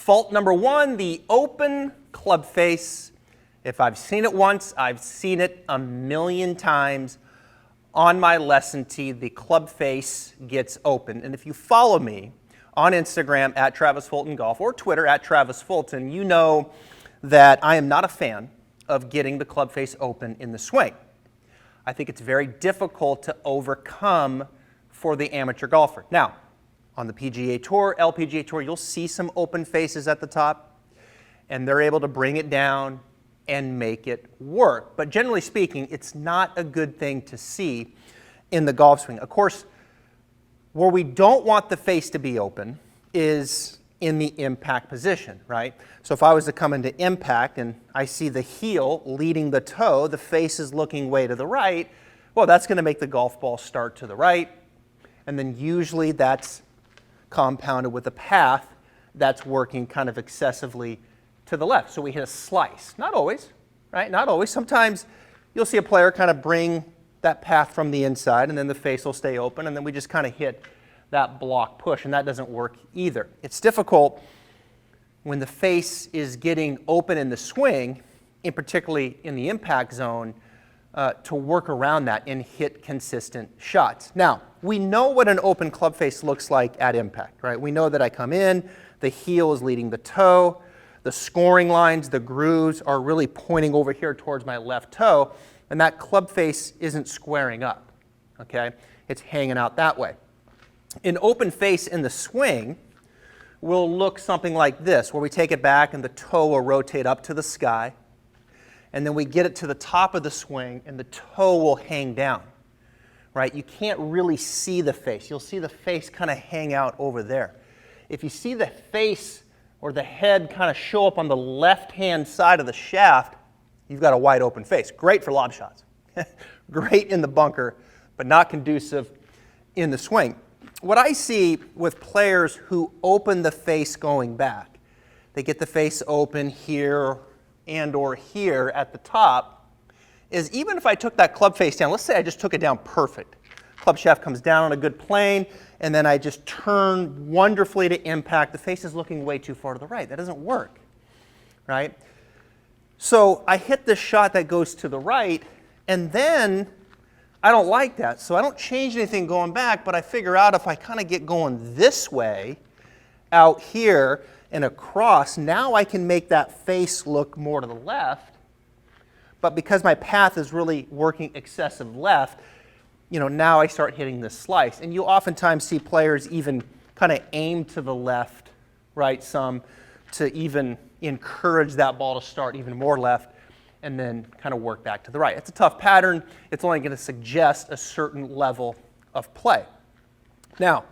Fault number one, the open club face. If I've seen it once, I've seen it a million times. On my lesson tee, the club face gets open. And if you follow me on Instagram at Travis Fulton Golf or Twitter at Travis Fulton, you know that I am not a fan of getting the club face open in the swing. I think it's very difficult to overcome for the amateur golfer. Now, on the PGA Tour, LPGA Tour, you'll see some open faces at the top, and they're able to bring it down and make it work. But generally speaking, it's not a good thing to see in the golf swing. Of course, where we don't want the face to be open is in the impact position, right? So if I was to come into impact and I see the heel leading the toe, the face is looking way to the right, well, that's going to make the golf ball start to the right, and then usually that's compounded with a path that's working kind of excessively to the left. So we hit a slice. Not always, right? Not always. Sometimes you'll see a player kind of bring that path from the inside, and then the face will stay open, and then we just kind of hit that block push, and that doesn't work either. It's difficult when the face is getting open in the swing, particularly in the impact zone, to work around that and hit consistent shots. Now, we know what an open club face looks like at impact, right? We know that I come in, the heel is leading the toe, the scoring lines, the grooves are really pointing over here towards my left toe, and that club face isn't squaring up, okay? It's hanging out that way. An open face in the swing will look something like this, where we take it back and the toe will rotate up to the sky, and then we get it to the top of the swing and the toe will hang down, right? You can't really see the face. You'll see the face kind of hang out over there. If you see the face or the head kind of show up on the left-hand side of the shaft, you've got a wide open face. Great for lob shots. Great in the bunker, but not conducive in the swing. What I see with players who open the face going back, they get the face open here and or here at the top, is even if I took that club face down, let's say I just took it down perfect. Club shaft comes down on a good plane, and then I just turn wonderfully to impact. The face is looking way too far to the right. That doesn't work, right? So I hit this shot that goes to the right, and then I don't like that. So I don't change anything going back, but I figure out if I kind of get going this way out here and across, now I can make that face look more to the left. But because my path is really working excessive left, now I start hitting this slice. And you oftentimes see players even kind of aim to the left, right, some, to even encourage that ball to start even more left and then kind of work back to the right. It's a tough pattern. It's only going to suggest a certain level of play. Now,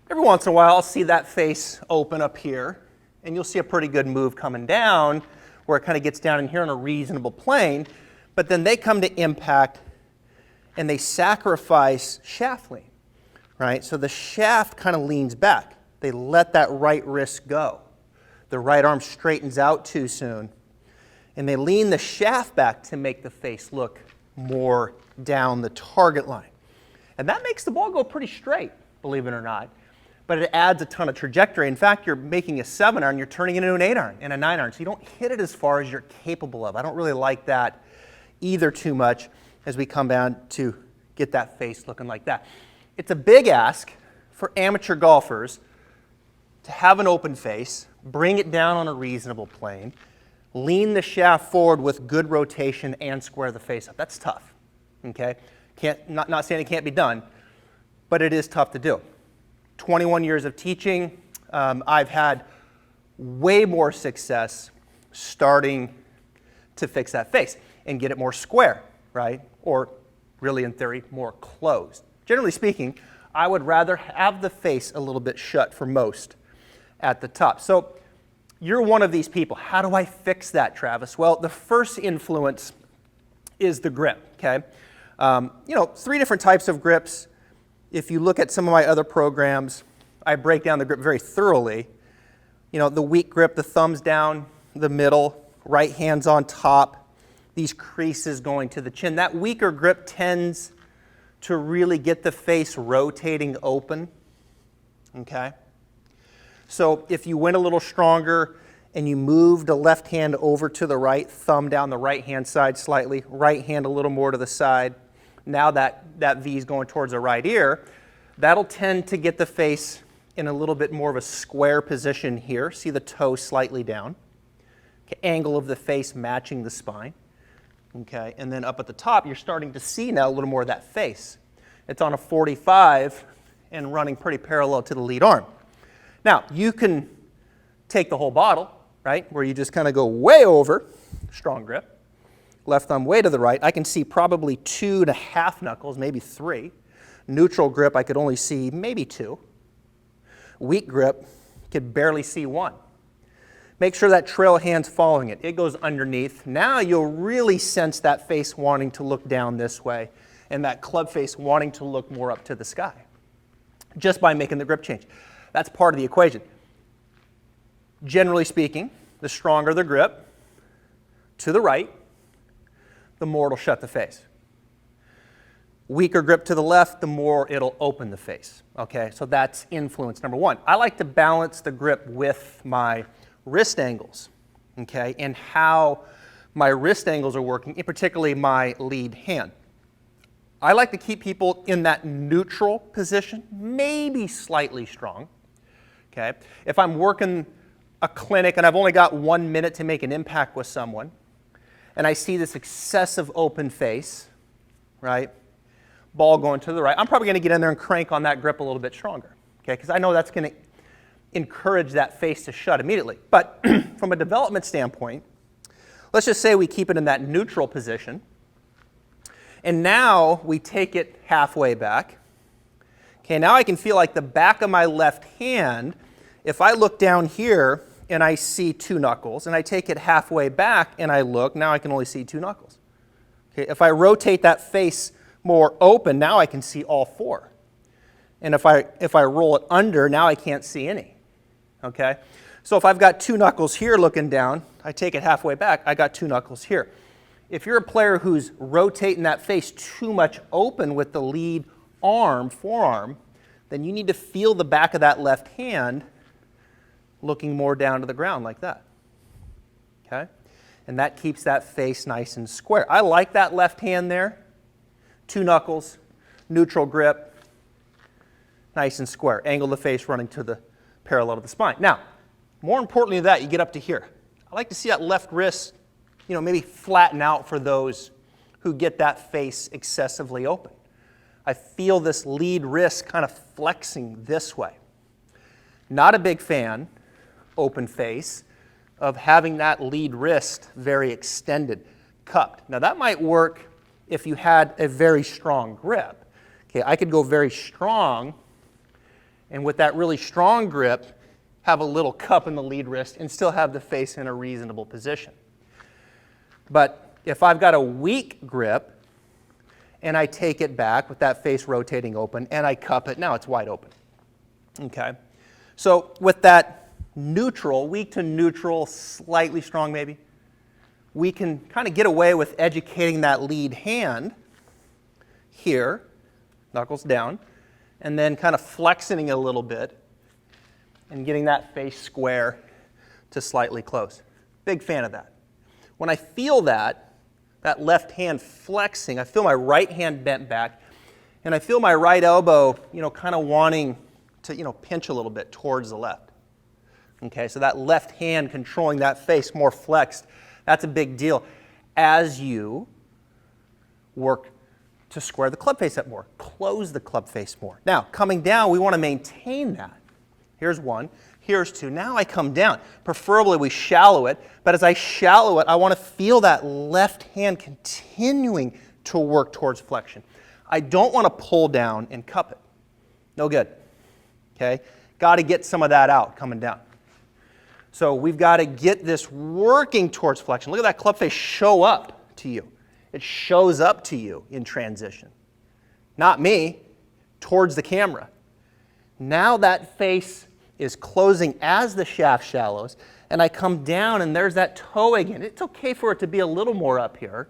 every once in a while, I'll see that face open up here, and you'll see a pretty good move coming down where it kind of gets down in here on a reasonable plane, but then they come to impact and they sacrifice shaft lean, right? So the shaft kind of leans back. They let that right wrist go. The right arm straightens out too soon. And they lean the shaft back to make the face look more down the target line. And that makes the ball go pretty straight, believe it or not. But it adds a ton of trajectory. In fact, you're making a 7-iron, you're turning it into an 8-iron and a 9-iron. So you don't hit it as far as you're capable of. I don't really like that either too much as we come down to get that face looking like that. It's a big ask for amateur golfers to have an open face, bring it down on a reasonable plane, lean the shaft forward with good rotation and square the face up. That's tough, okay? Not saying it can't be done, but it is tough to do. 21 years of teaching, I've had way more success starting to fix that face and get it more square, right? Or really, in theory, more closed. Generally speaking, I would rather have the face a little bit shut for most at the top. So you're one of these people. How do I fix that, Travis? Well, the first influence is the grip, okay? 3 different types of grips. If you look at some of my other programs, I break down the grip very thoroughly. The weak grip, the thumbs down the middle, right hand's on top, these creases going to the chin. That weaker grip tends to really get the face rotating open, okay? So if you went a little stronger and you moved the left hand over to the right, thumb down the right hand side slightly, right hand a little more to the side, now that V is going towards the right ear, that'll tend to get the face in a little bit more of a square position here. See the toe slightly down. Okay, angle of the face matching the spine. Okay, and then up at the top, you're starting to see now a little more of that face. It's on a 45 and running pretty parallel to the lead arm. Now, you can take the whole bottle, right, where you just kind of go way over, strong grip, left thumb way to the right. I can see probably 2.5 knuckles, maybe 3. Neutral grip, I could only see maybe 2. Weak grip, could barely see 1. Make sure that trail hand's following it. It goes underneath. Now you'll really sense that face wanting to look down this way and that club face wanting to look more up to the sky just by making the grip change. That's part of the equation. Generally speaking, the stronger the grip to the right, the more it'll shut the face. Weaker grip to the left, the more it'll open the face. Okay, so that's influence number one. I like to balance the grip with my wrist angles, okay, and how my wrist angles are working, and particularly my lead hand. I like to keep people in that neutral position, maybe slightly strong, okay? If I'm working a clinic and I've only got 1 minute to make an impact with someone, and I see this excessive open face, right, ball going to the right, I'm probably going to get in there and crank on that grip a little bit stronger, okay, because I know that's going to encourage that face to shut immediately. But from a development standpoint, let's just say we keep it in that neutral position, and now we take it halfway back. Okay, now I can feel like the back of my left hand, if I look down here and I see 2 knuckles, and I take it halfway back and I look, now I can only see 2 knuckles. Okay, if I rotate that face more open, now I can see all 4. And if I roll it under, now I can't see any. Okay? So if I've got 2 knuckles here looking down, I take it halfway back, I got 2 knuckles here. If you're a player who's rotating that face too much open with the lead arm, forearm, then you need to feel the back of that left hand looking more down to the ground like that. Okay? And that keeps that face nice and square. I like that left hand there. 2 knuckles, neutral grip, nice and square. Angle of the face running to the parallel to the spine. Now, more importantly than that, you get up to here. I like to see that left wrist, maybe flatten out for those who get that face excessively open. I feel this lead wrist kind of flexing this way. Not a big fan, open face, of having that lead wrist very extended, cupped. Now that might work if you had a very strong grip. Okay, I could go very strong, and with that really strong grip, have a little cup in the lead wrist and still have the face in a reasonable position. But if I've got a weak grip and I take it back with that face rotating open and I cup it, now it's wide open. Okay? So with that neutral, weak to neutral, slightly strong maybe, we can kind of get away with educating that lead hand here, knuckles down, and then kind of flexing it a little bit and getting that face square to slightly close. Big fan of that. When I feel that left hand flexing, I feel my right hand bent back, and I feel my right elbow, kind of wanting to, pinch a little bit towards the left. Okay, so that left hand controlling that face more flexed, that's a big deal as you work to square the club face up more, close the club face more. Now, coming down, we want to maintain that. Here's 1. Here's 2. Now I come down. Preferably we shallow it, but as I shallow it, I want to feel that left hand continuing to work towards flexion. I don't want to pull down and cup it. No good. Okay? Got to get some of that out coming down. So we've got to get this working towards flexion. Look at that club face show up to you. It shows up to you in transition. Not me, towards the camera. Now that face is closing as the shaft shallows, and I come down and there's that toe again. It's okay for it to be a little more up here,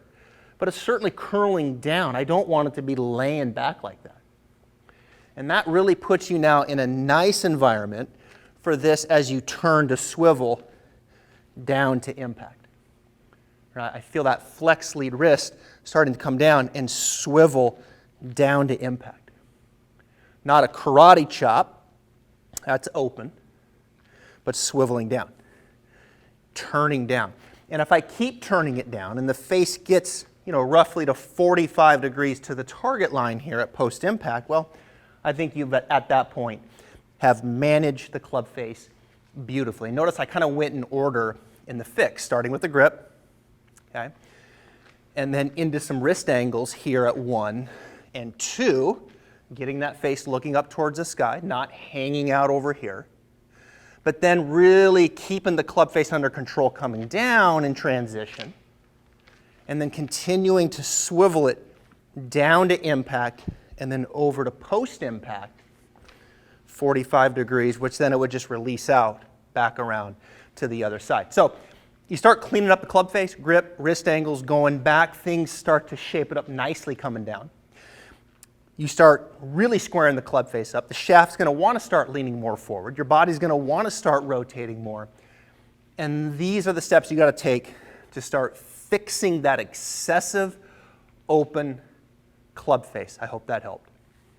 but it's certainly curling down. I don't want it to be laying back like that. And that really puts you now in a nice environment for this as you turn to swivel down to impact. Right? I feel that flex lead wrist starting to come down and swivel down to impact. Not a karate chop, that's open, but swiveling down, turning down. And if I keep turning it down and the face gets, roughly to 45 degrees to the target line here at post-impact, well, I think you've at that point have managed the club face beautifully. Notice I kind of went in order in the fix, starting with the grip, okay, and then into some wrist angles here at 1 and 2, getting that face looking up towards the sky, not hanging out over here, but then really keeping the club face under control coming down in transition, and then continuing to swivel it down to impact and then over to post-impact, 45 degrees, which then it would just release out back around to the other side. So you start cleaning up the club face, grip, wrist angles going back, things start to shape it up nicely coming down. You start really squaring the club face up. The shaft's going to want to start leaning more forward. Your body's going to want to start rotating more. And these are the steps you got to take to start fixing that excessive open club face. I hope that helped.